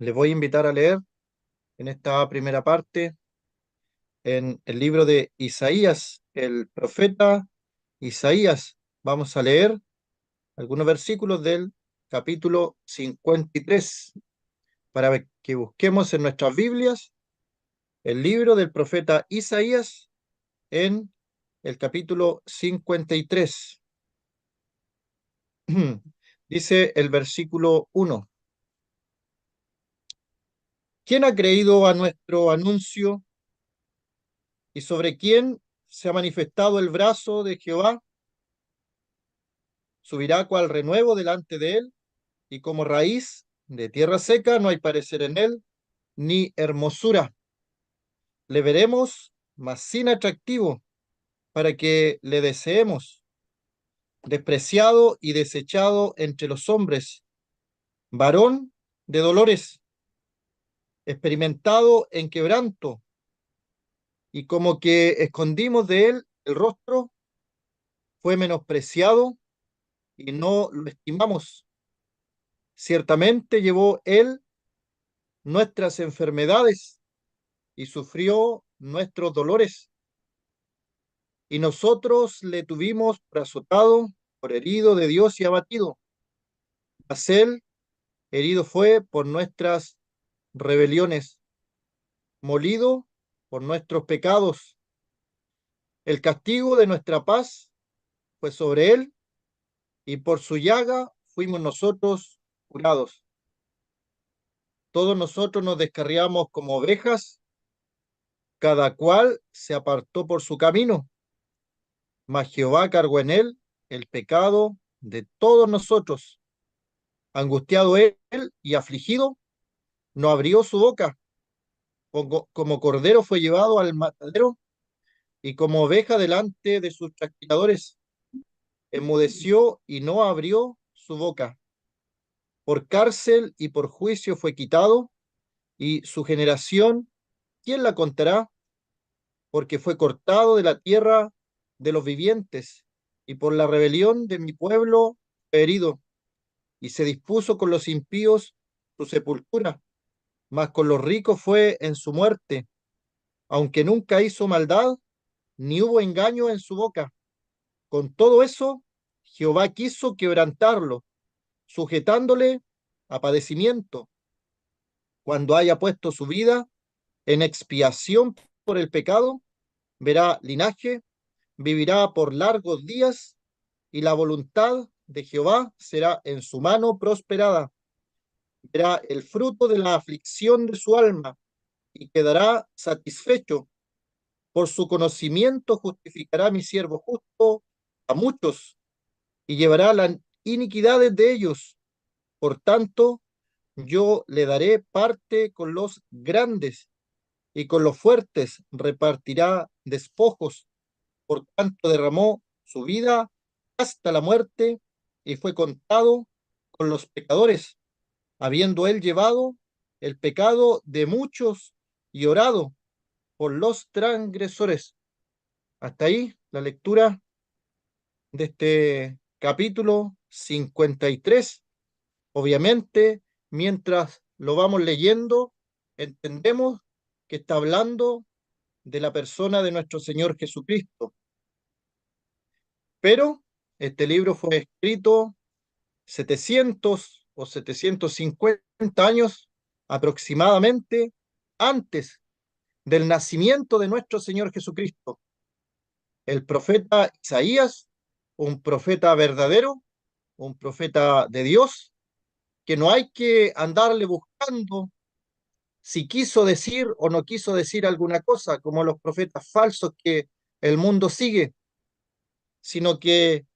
Les voy a invitar a leer en esta primera parte en el libro de Isaías, el profeta Isaías. Vamos a leer algunos versículos del capítulo 53 para que busquemos en nuestras Biblias el libro del profeta Isaías en el capítulo 53. Dice el versículo 1: ¿Quién ha creído a nuestro anuncio y sobre quién se ha manifestado el brazo de Jehová? Subirá cual renuevo delante de él, y como raíz de tierra seca no hay parecer en él, ni hermosura. Le veremos, mas sin atractivo, para que le deseemos, despreciado y desechado entre los hombres, varón de dolores, experimentado en quebranto, y como que escondimos de él el rostro, fue menospreciado y no lo estimamos. Ciertamente llevó él nuestras enfermedades y sufrió nuestros dolores, y nosotros le tuvimos por azotado, por herido de Dios y abatido. Mas él herido fue por nuestras rebeliones, molido por nuestros pecados. El castigo de nuestra paz fue sobre él, y por su llaga fuimos nosotros curados. Todos nosotros nos descarriamos como ovejas, cada cual se apartó por su camino, mas Jehová cargó en él el pecado de todos nosotros. Angustiado él y afligido, no abrió su boca. Como cordero fue llevado al matadero, y como oveja delante de sus trasquiladores, enmudeció y no abrió su boca. Por cárcel y por juicio fue quitado, y su generación, ¿quién la contará? Porque fue cortado de la tierra de los vivientes, y por la rebelión de mi pueblo fue herido, y se dispuso con los impíos su sepultura, mas con los ricos fue en su muerte, aunque nunca hizo maldad, ni hubo engaño en su boca. Con todo eso, Jehová quiso quebrantarlo, sujetándole a padecimiento, cuando haya puesto su vida en expiación por el pecado, verá linaje, vivirá por largos días, y la voluntad de Jehová será en su mano prosperada. Verá el fruto de la aflicción de su alma, y quedará satisfecho. Por su conocimiento justificará mi siervo justo a muchos, y llevará las iniquidades de ellos. Por tanto, yo le daré parte con los grandes, y con los fuertes repartirá despojos. Por tanto, derramó su vida hasta la muerte, y fue contado con los pecadores, habiendo él llevado el pecado de muchos y orado por los transgresores. Hasta ahí la lectura de este capítulo 53. Obviamente, mientras lo vamos leyendo, entendemos que está hablando de la persona de nuestro Señor Jesucristo. Pero este libro fue escrito 700 o 750 años aproximadamente antes del nacimiento de nuestro Señor Jesucristo. El profeta Isaías, un profeta verdadero, un profeta de Dios, que no hay que andarle buscando si quiso decir o no quiso decir alguna cosa, como los profetas falsos que el mundo sigue, sino que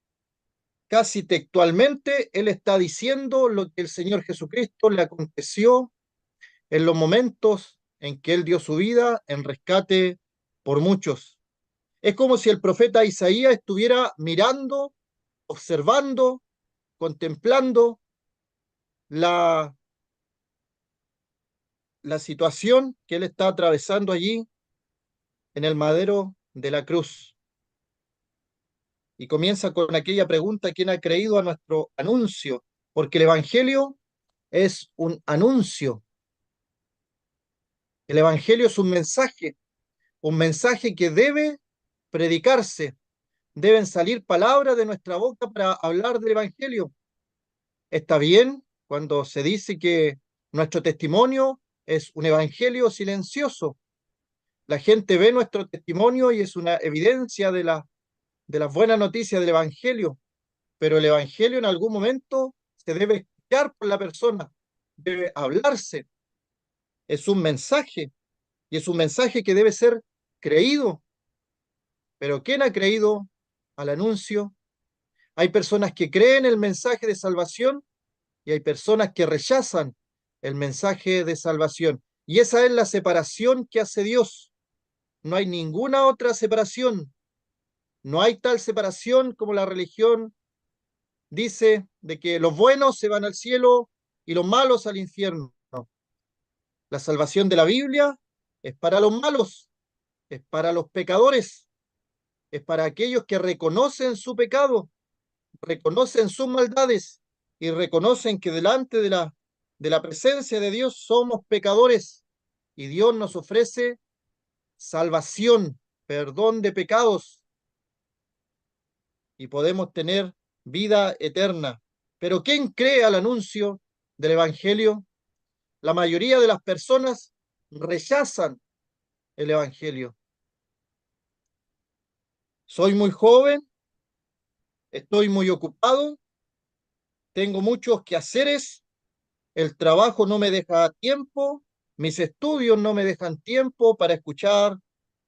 casi textualmente él está diciendo lo que el Señor Jesucristo le aconteció en los momentos en que él dio su vida en rescate por muchos. Es como si el profeta Isaías estuviera mirando, observando, contemplando la, la situación que él está atravesando allí en el madero de la cruz. Y comienza con aquella pregunta: ¿quién ha creído a nuestro anuncio? Porque el Evangelio es un anuncio, El Evangelio es un mensaje que debe predicarse. Deben salir palabras de nuestra boca para hablar del Evangelio. Está bien cuando se dice que nuestro testimonio es un evangelio silencioso. La gente ve nuestro testimonio y es una evidencia de las buenas noticias del evangelio, pero el evangelio en algún momento se debe escuchar por la persona, debe hablarse. Es un mensaje y es un mensaje que debe ser creído. Pero ¿quién ha creído al anuncio? Hay personas que creen el mensaje de salvación y hay personas que rechazan el mensaje de salvación. Y esa es la separación que hace Dios. No hay ninguna otra separación. No hay tal separación como la religión dice de que los buenos se van al cielo y los malos al infierno. La salvación de la Biblia es para los malos, es para los pecadores, es para aquellos que reconocen su pecado, reconocen sus maldades y reconocen que delante de la presencia de Dios somos pecadores y Dios nos ofrece salvación, perdón de pecados y podemos tener vida eterna. Pero ¿quién cree al anuncio del Evangelio? La mayoría de las personas rechazan el Evangelio. Soy muy joven, estoy muy ocupado, tengo muchos quehaceres, el trabajo no me deja tiempo, mis estudios no me dejan tiempo para escuchar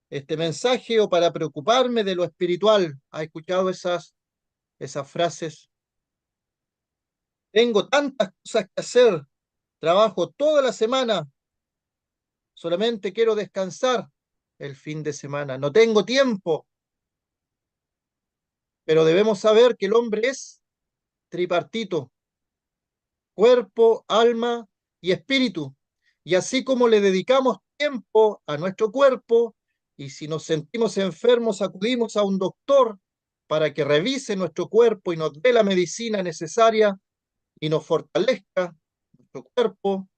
este mensaje o para preocuparme de lo espiritual. ¿Ha escuchado esas frases? Tengo tantas cosas que hacer, trabajo toda la semana, solamente quiero descansar el fin de semana, no tengo tiempo, pero debemos saber que el hombre es tripartito, cuerpo, alma y espíritu. Y así como le dedicamos tiempo a nuestro cuerpo, y si nos sentimos enfermos, acudimos a un doctor para que revise nuestro cuerpo y nos dé la medicina necesaria y nos fortalezca nuestro cuerpo,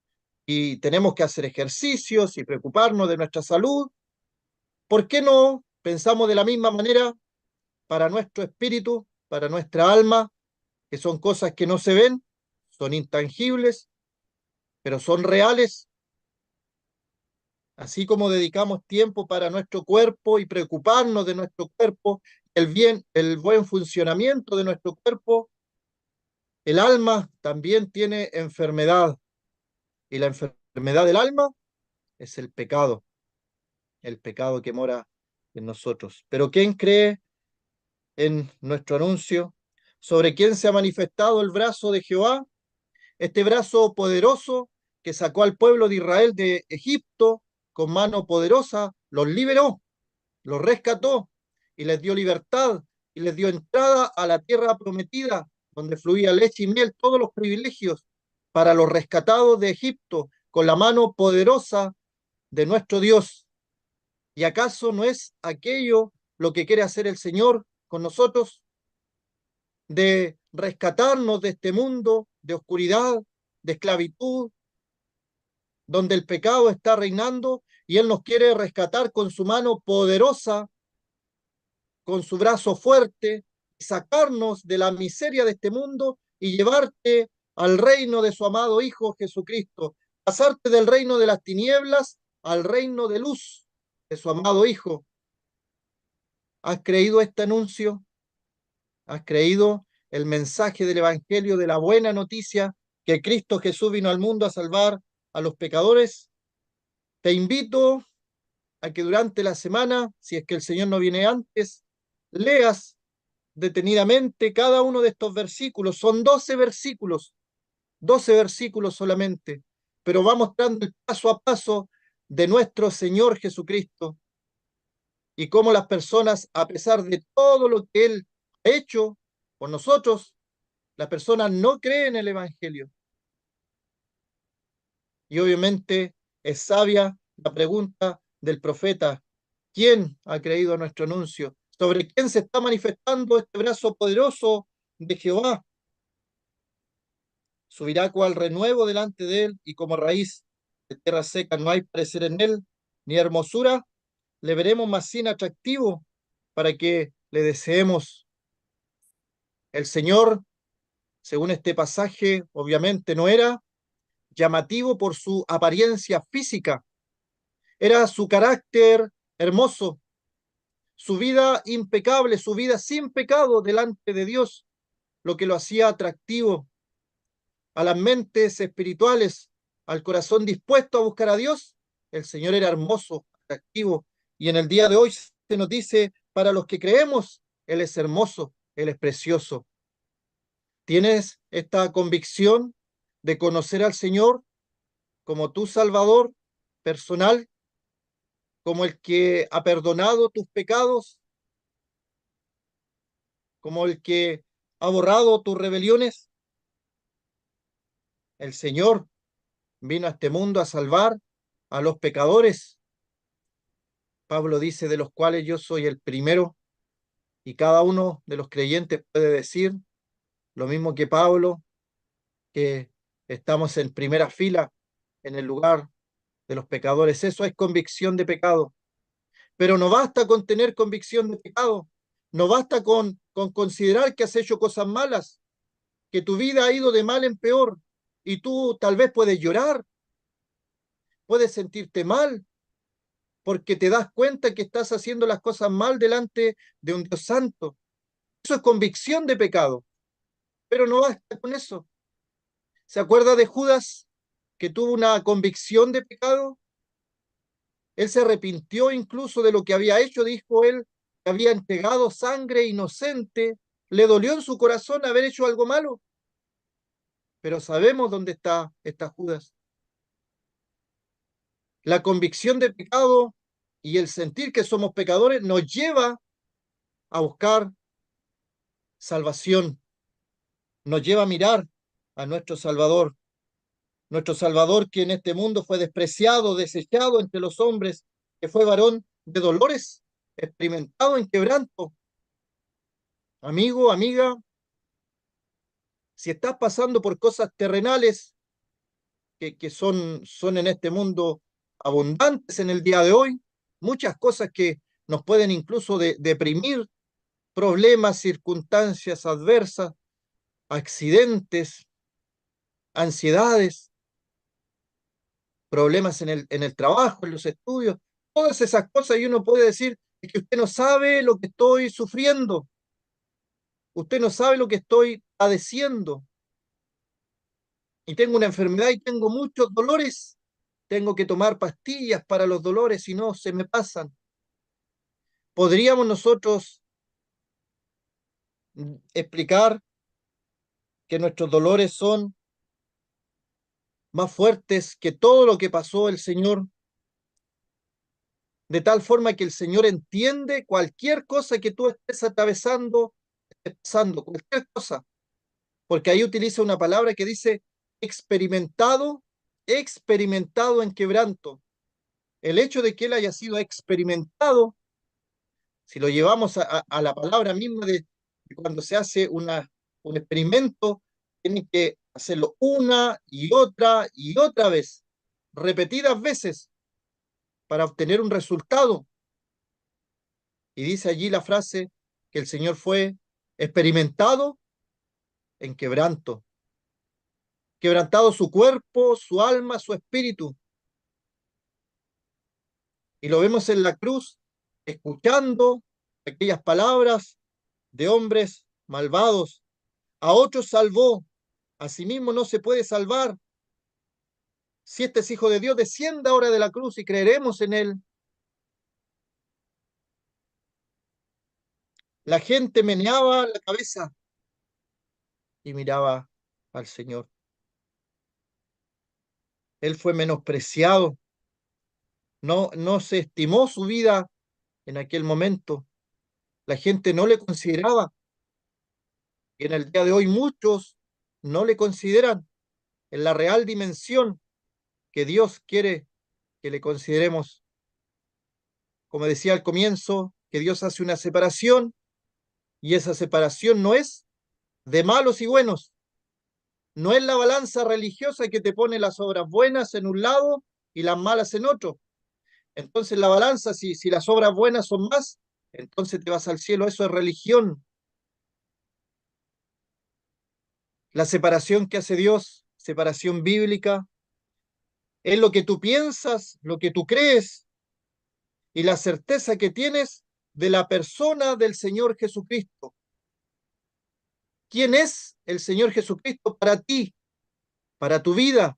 y tenemos que hacer ejercicios y preocuparnos de nuestra salud, ¿por qué no pensamos de la misma manera para nuestro espíritu, para nuestra alma, que son cosas que no se ven, son intangibles, pero son reales? Así como dedicamos tiempo para nuestro cuerpo y preocuparnos de nuestro cuerpo, el buen funcionamiento de nuestro cuerpo, el alma también tiene enfermedad y la enfermedad del alma es el pecado que mora en nosotros. Pero ¿quién cree en nuestro anuncio? ¿Sobre quién se ha manifestado el brazo de Jehová? Este brazo poderoso que sacó al pueblo de Israel de Egipto con mano poderosa, los liberó, los rescató y les dio libertad y les dio entrada a la tierra prometida, donde fluía leche y miel, todos los privilegios para los rescatados de Egipto, con la mano poderosa de nuestro Dios. ¿Y acaso no es aquello lo que quiere hacer el Señor con nosotros? De rescatarnos de este mundo de oscuridad, de esclavitud, donde el pecado está reinando y Él nos quiere rescatar con su mano poderosa, con su brazo fuerte, sacarnos de la miseria de este mundo y llevarte al reino de su amado Hijo Jesucristo, pasarte del reino de las tinieblas al reino de luz de su amado Hijo. ¿Has creído este anuncio? ¿Has creído el mensaje del Evangelio de la buena noticia que Cristo Jesús vino al mundo a salvar a los pecadores? Te invito a que durante la semana, si es que el Señor no viene antes, leas detenidamente cada uno de estos versículos. Son 12 versículos solamente, pero va mostrando el paso a paso de nuestro Señor Jesucristo y cómo las personas, a pesar de todo lo que Él ha hecho por nosotros, las personas no creen en el Evangelio. Y obviamente es sabia la pregunta del profeta: ¿quién ha creído a nuestro anuncio? ¿Sobre quién se está manifestando este brazo poderoso de Jehová? Subirá cual renuevo delante de él y como raíz de tierra seca no hay parecer en él, ni hermosura, le veremos más sin atractivo para que le deseemos. El Señor, según este pasaje, obviamente no era llamativo por su apariencia física, era su carácter hermoso, su vida impecable, su vida sin pecado delante de Dios, lo que lo hacía atractivo a las mentes espirituales, al corazón dispuesto a buscar a Dios. El Señor era hermoso, atractivo, y en el día de hoy se nos dice, para los que creemos, Él es hermoso, Él es precioso. ¿Tienes esta convicción de conocer al Señor como tu Salvador personal, como el que ha perdonado tus pecados, como el que ha borrado tus rebeliones? El Señor vino a este mundo a salvar a los pecadores. Pablo dice, de los cuales yo soy el primero, y cada uno de los creyentes puede decir lo mismo que Pablo, que estamos en primera fila en el lugar de los pecadores. Eso es convicción de pecado. Pero no basta con tener convicción de pecado, no basta con considerar que has hecho cosas malas, que tu vida ha ido de mal en peor, y tú tal vez puedes llorar, puedes sentirte mal, porque te das cuenta que estás haciendo las cosas mal delante de un Dios santo. Eso es convicción de pecado, pero no basta con eso. ¿Se acuerda de Judas, que tuvo una convicción de pecado? Él se arrepintió incluso de lo que había hecho, dijo él, que había entregado sangre inocente, le dolió en su corazón haber hecho algo malo, pero sabemos dónde está Judas. La convicción de pecado y el sentir que somos pecadores nos lleva a buscar salvación, nos lleva a mirar a nuestro Salvador que en este mundo fue despreciado, desechado entre los hombres, que fue varón de dolores, experimentado en quebranto. Amigo, amiga, si estás pasando por cosas terrenales que son en este mundo abundantes en el día de hoy, muchas cosas que nos pueden incluso deprimir, problemas, circunstancias adversas, accidentes, ansiedades, problemas en el trabajo, en los estudios, todas esas cosas, y uno puede decir, es que usted no sabe lo que estoy sufriendo, usted no sabe lo que estoy padeciendo, y tengo una enfermedad y tengo muchos dolores, tengo que tomar pastillas para los dolores y no se me pasan. ¿Podríamos nosotros explicar que nuestros dolores son más fuertes que todo lo que pasó el Señor? De tal forma que el Señor entiende cualquier cosa que tú estés atravesando, estés pasando, cualquier cosa, porque ahí utiliza una palabra que dice experimentado, experimentado en quebranto. El hecho de que él haya sido experimentado, si lo llevamos a la palabra misma de cuando se hace un experimento, tiene que hacerlo una y otra vez, repetidas veces, para obtener un resultado. Y dice allí la frase que el Señor fue experimentado en quebranto, quebrantado su cuerpo, su alma, su espíritu. Y lo vemos en la cruz, escuchando aquellas palabras de hombres malvados. A otros salvó, a sí mismo no se puede salvar. Si este es hijo de Dios, descienda ahora de la cruz y creeremos en él. La gente meneaba la cabeza y miraba al Señor. Él fue menospreciado, no se estimó su vida en aquel momento. La gente no le consideraba y en el día de hoy muchos no le consideran en la real dimensión que Dios quiere que le consideremos. Como decía al comienzo, que Dios hace una separación y esa separación no es de malos y buenos, no es la balanza religiosa que te pone las obras buenas en un lado y las malas en otro. Entonces la balanza, si las obras buenas son más, entonces te vas al cielo. Eso es religión. La separación que hace Dios, separación bíblica, es lo que tú piensas, lo que tú crees y la certeza que tienes de la persona del Señor Jesucristo. ¿Quién es el Señor Jesucristo para ti, para tu vida?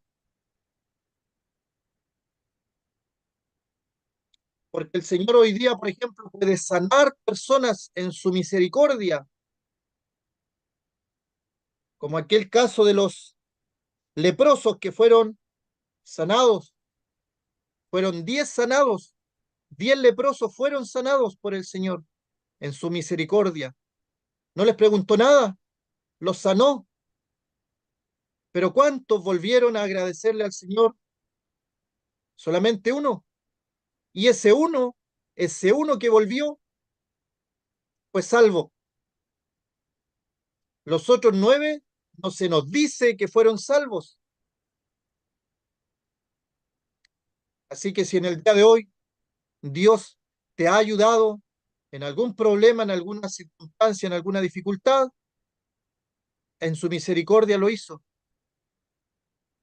Porque el Señor hoy día, por ejemplo, puede sanar personas en su misericordia, como aquel caso de los leprosos que fueron sanados. Fueron 10 sanados, 10 leprosos fueron sanados por el Señor en su misericordia. No les preguntó nada, los sanó. Pero ¿cuántos volvieron a agradecerle al Señor? Solamente uno. Y ese uno que volvió, fue salvo. Los otros 9 no se nos dice que fueron salvos. Así que si en el día de hoy Dios te ha ayudado en algún problema, en alguna circunstancia, en alguna dificultad, en su misericordia lo hizo.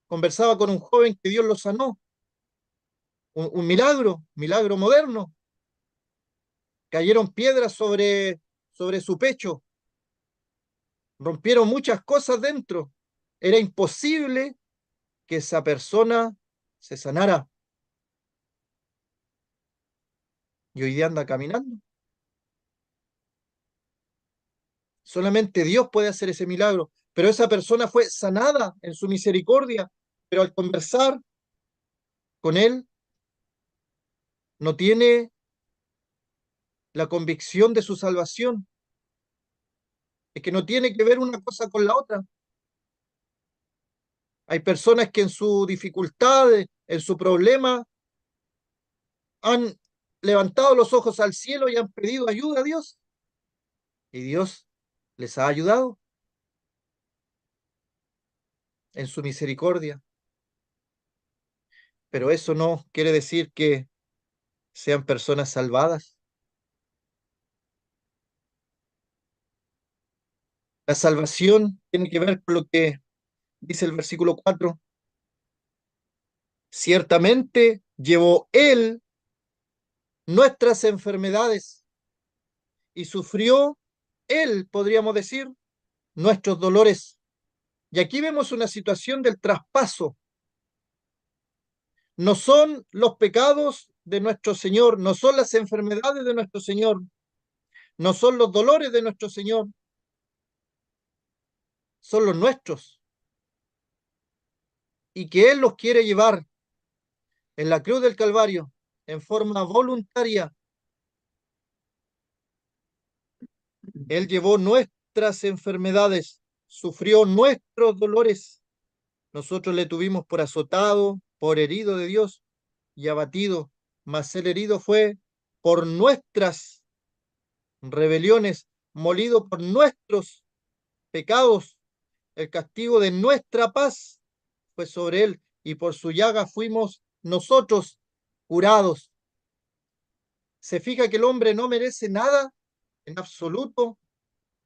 Conversaba con un joven que Dios lo sanó, un milagro, milagro moderno. Cayeron piedras sobre su pecho, rompieron muchas cosas dentro. Era imposible que esa persona se sanara y hoy día anda caminando. Solamente Dios puede hacer ese milagro, pero esa persona fue sanada en su misericordia, pero al conversar con él no tiene la convicción de su salvación. Es que no tiene que ver una cosa con la otra. Hay personas que en su dificultad, en su problema, han levantado los ojos al cielo y han pedido ayuda a Dios. Y Dios les ha ayudado en su misericordia. Pero eso no quiere decir que sean personas salvadas. La salvación tiene que ver con lo que dice el versículo 4. Ciertamente llevó Él nuestras enfermedades y sufrió Él, podríamos decir, nuestros dolores. Y aquí vemos una situación del traspaso. No son los pecados de nuestro Señor, no son las enfermedades de nuestro Señor, no son los dolores de nuestro Señor, son los nuestros. Y que Él los quiere llevar en la cruz del Calvario en forma voluntaria. Él llevó nuestras enfermedades, sufrió nuestros dolores. Nosotros le tuvimos por azotado, por herido de Dios y abatido, mas el herido fue por nuestras rebeliones, molido por nuestros pecados. El castigo de nuestra paz fue sobre él y por su llaga fuimos nosotros curados. Se fija que el hombre no merece nada en absoluto,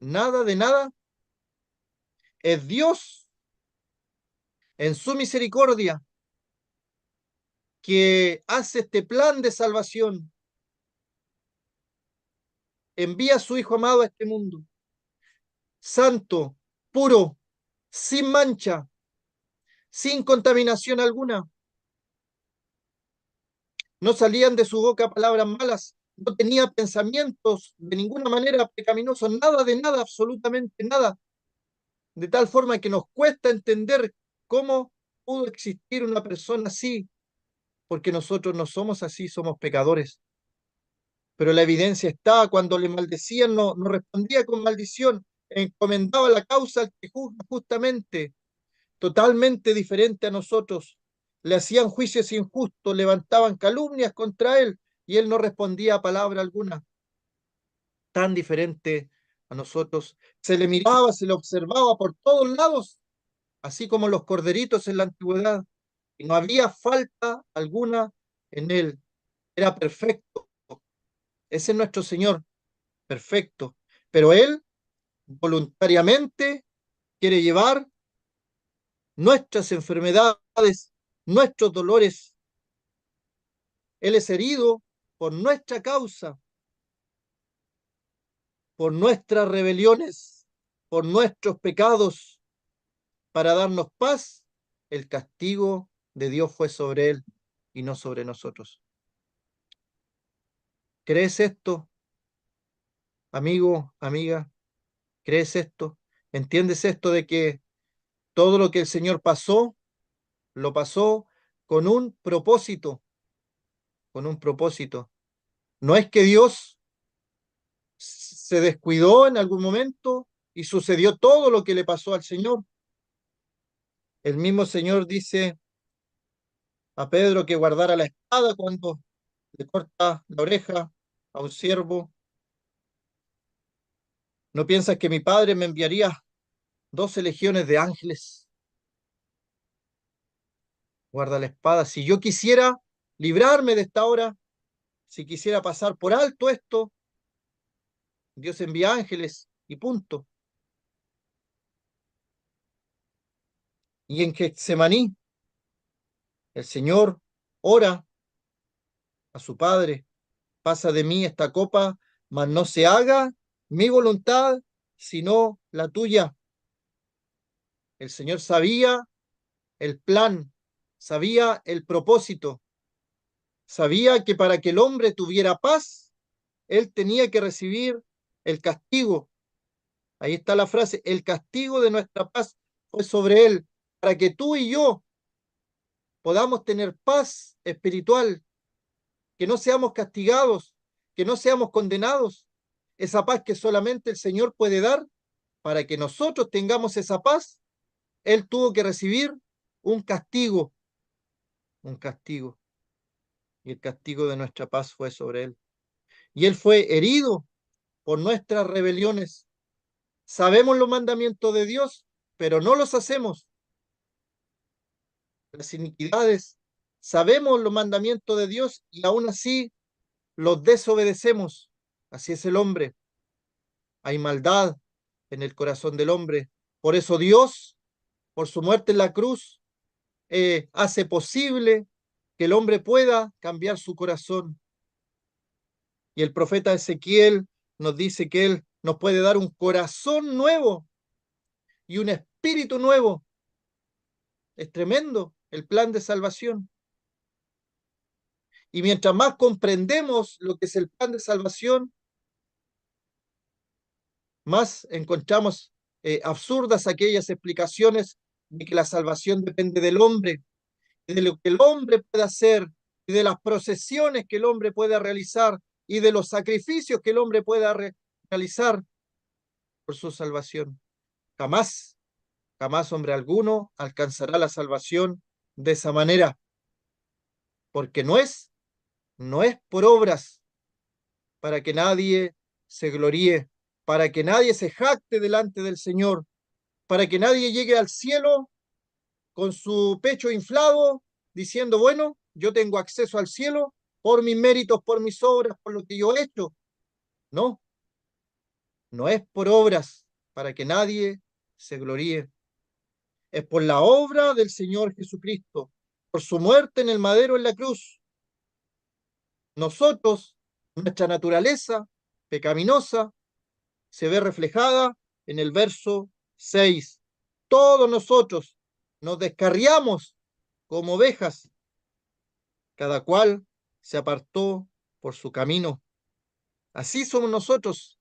nada de nada. Es Dios en su misericordia que hace este plan de salvación. Envía a su Hijo amado a este mundo, santo, puro, sin mancha, sin contaminación alguna. No salían de su boca palabras malas, no tenía pensamientos de ninguna manera pecaminosos, nada de nada, absolutamente nada. De tal forma que nos cuesta entender cómo pudo existir una persona así, porque nosotros no somos así, somos pecadores. Pero la evidencia está, cuando le maldecían no respondía con maldición, encomendaba la causa al que juzga justamente, totalmente diferente a nosotros. Le hacían juicios injustos, levantaban calumnias contra él y él no respondía a palabra alguna. Tan diferente a nosotros. Se le miraba, se le observaba por todos lados, así como los corderitos en la antigüedad. y no había falta alguna en él. Era perfecto. Ese es nuestro Señor, perfecto. Pero Él voluntariamente quiere llevar nuestras enfermedades, nuestros dolores. Él es herido por nuestra causa, por nuestras rebeliones, por nuestros pecados, para darnos paz. El castigo de Dios fue sobre Él y no sobre nosotros. ¿Crees esto, amigo, amiga? ¿Crees esto? ¿Entiendes esto de que todo lo que el Señor pasó, lo pasó con un propósito, con un propósito? No es que Dios se descuidó en algún momento y sucedió todo lo que le pasó al Señor. El mismo Señor dice a Pedro que guardara la espada cuando le corta la oreja a un siervo. ¿No piensas que mi Padre me enviaría 12 legiones de ángeles? Guarda la espada. Si yo quisiera librarme de esta hora, si quisiera pasar por alto esto, Dios envía ángeles y punto. Y en Getsemaní, el Señor ora a su Padre: pasa de mí esta copa, mas no se haga mi voluntad, sino la tuya. El Señor sabía el plan, sabía el propósito, sabía que para que el hombre tuviera paz, él tenía que recibir el castigo. Ahí está la frase: el castigo de nuestra paz fue sobre él, para que tú y yo podamos tener paz espiritual, que no seamos castigados, que no seamos condenados. Esa paz que solamente el Señor puede dar. Para que nosotros tengamos esa paz, Él tuvo que recibir un castigo, un castigo. Y el castigo de nuestra paz fue sobre Él. Y Él fue herido por nuestras rebeliones. Sabemos los mandamientos de Dios, pero no los hacemos. Las iniquidades. Sabemos los mandamientos de Dios y aún así los desobedecemos. Así es el hombre. Hay maldad en el corazón del hombre. Por eso Dios, por su muerte en la cruz, hace posible que el hombre pueda cambiar su corazón. Y el profeta Ezequiel nos dice que Él nos puede dar un corazón nuevo y un espíritu nuevo. Es tremendo el plan de salvación. Y mientras más comprendemos lo que es el plan de salvación, más encontramos absurdas aquellas explicaciones de que la salvación depende del hombre, y de lo que el hombre puede hacer, y de las procesiones que el hombre pueda realizar, y de los sacrificios que el hombre pueda realizar por su salvación. Jamás, jamás hombre alguno alcanzará la salvación de esa manera, porque no es por obras, para que nadie se gloríe, para que nadie se jacte delante del Señor, para que nadie llegue al cielo con su pecho inflado, diciendo: bueno, yo tengo acceso al cielo por mis méritos, por mis obras, por lo que yo he hecho. No, no es por obras, para que nadie se gloríe. Es por la obra del Señor Jesucristo, por su muerte en el madero en la cruz. Nosotros, nuestra naturaleza pecaminosa, se ve reflejada en el verso 6. Todos nosotros nos descarriamos como ovejas, cada cual se apartó por su camino. Así somos nosotros.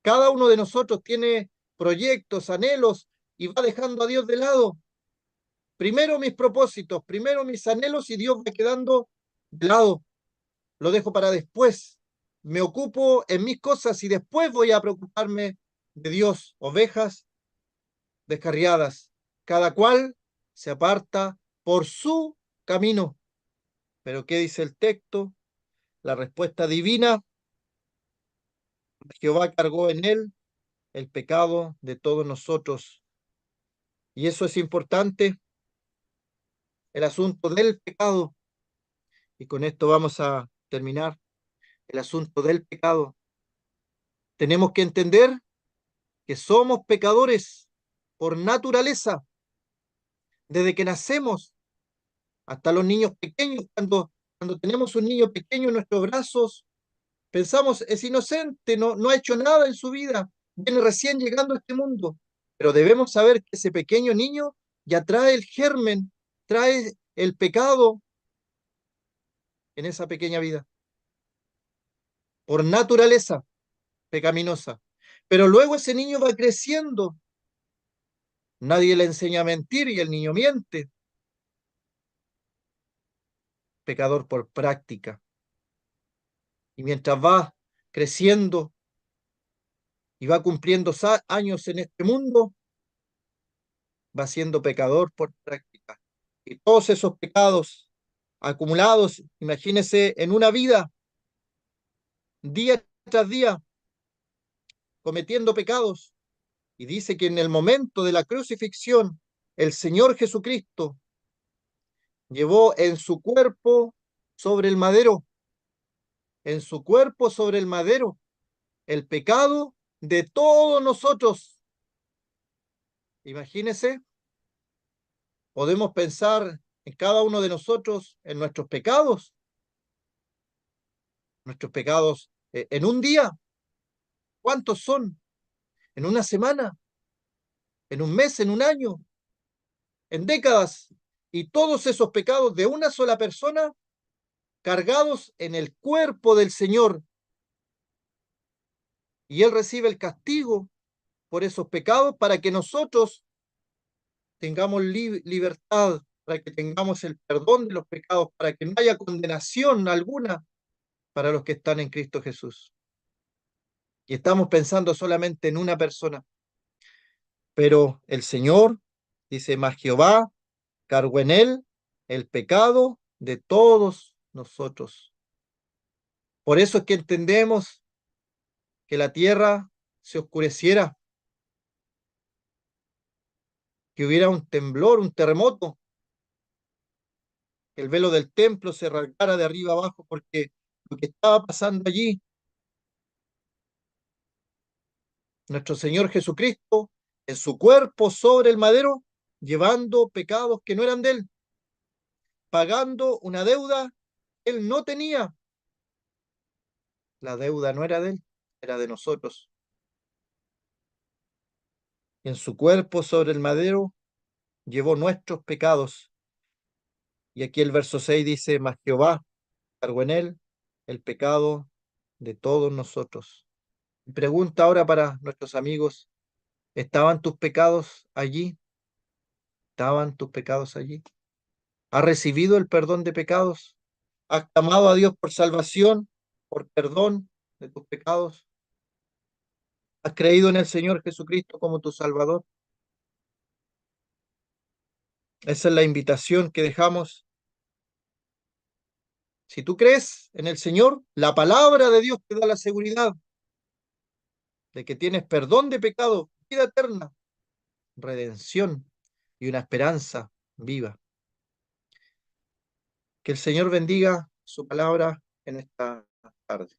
Cada uno de nosotros tiene proyectos, anhelos, y va dejando a Dios de lado. Primero mis propósitos, primero mis anhelos, y Dios va quedando de lado. Lo dejo para después. Me ocupo en mis cosas y después voy a preocuparme de Dios. Ovejas descarriadas. Cada cual se aparta por su camino. Pero ¿qué dice el texto? La respuesta divina: Jehová cargó en él el pecado de todos nosotros. Y eso es importante, el asunto del pecado, y con esto vamos a terminar, el asunto del pecado. Tenemos que entender que somos pecadores por naturaleza, desde que nacemos hasta los niños pequeños, cuando tenemos un niño pequeño en nuestros brazos, pensamos, es inocente, no ha hecho nada en su vida, viene recién llegando a este mundo, pero debemos saber que ese pequeño niño ya trae el germen, trae el pecado en esa pequeña vida, por naturaleza pecaminosa. Pero luego ese niño va creciendo, nadie le enseña a mentir y el niño miente, pecador por práctica. Y mientras va creciendo y va cumpliendo años en este mundo, va siendo pecador por práctica. Y todos esos pecados acumulados, imagínese, en una vida, día tras día, cometiendo pecados. Y dice que en el momento de la crucifixión, el Señor Jesucristo llevó en su cuerpo sobre el madero, en su cuerpo sobre el madero, el pecado de todos nosotros. Imagínese, podemos pensar en cada uno de nosotros, en nuestros pecados en un día, ¿cuántos son? ¿En una semana? ¿En un mes? ¿En un año? ¿En décadas? Y todos esos pecados de una sola persona cargados en el cuerpo del Señor. Y Él recibe el castigo por esos pecados para que nosotros tengamos libertad, para que tengamos el perdón de los pecados, para que no haya condenación alguna para los que están en Cristo Jesús. Y estamos pensando solamente en una persona, pero el Señor, dice, más Jehová cargó en él el pecado de todos nosotros. Por eso es que entendemos que la tierra se oscureciera, que hubiera un temblor, un terremoto, que el velo del templo se rasgara de arriba abajo, porque lo que estaba pasando allí, nuestro Señor Jesucristo, en su cuerpo sobre el madero, llevando pecados que no eran de él, pagando una deuda que él no tenía. La deuda no era de él, era de nosotros. En su cuerpo sobre el madero llevó nuestros pecados. Y aquí el verso 6 dice, mas Jehová cargó en él el pecado de todos nosotros. Pregunta ahora para nuestros amigos, ¿estaban tus pecados allí? ¿Estaban tus pecados allí? ¿Has recibido el perdón de pecados? ¿Has clamado a Dios por salvación, por perdón de tus pecados? ¿Has creído en el Señor Jesucristo como tu Salvador? Esa es la invitación que dejamos. Si tú crees en el Señor, la palabra de Dios te da la seguridad de que tienes perdón de pecado, vida eterna, redención y una esperanza viva. Que el Señor bendiga su palabra en esta tarde.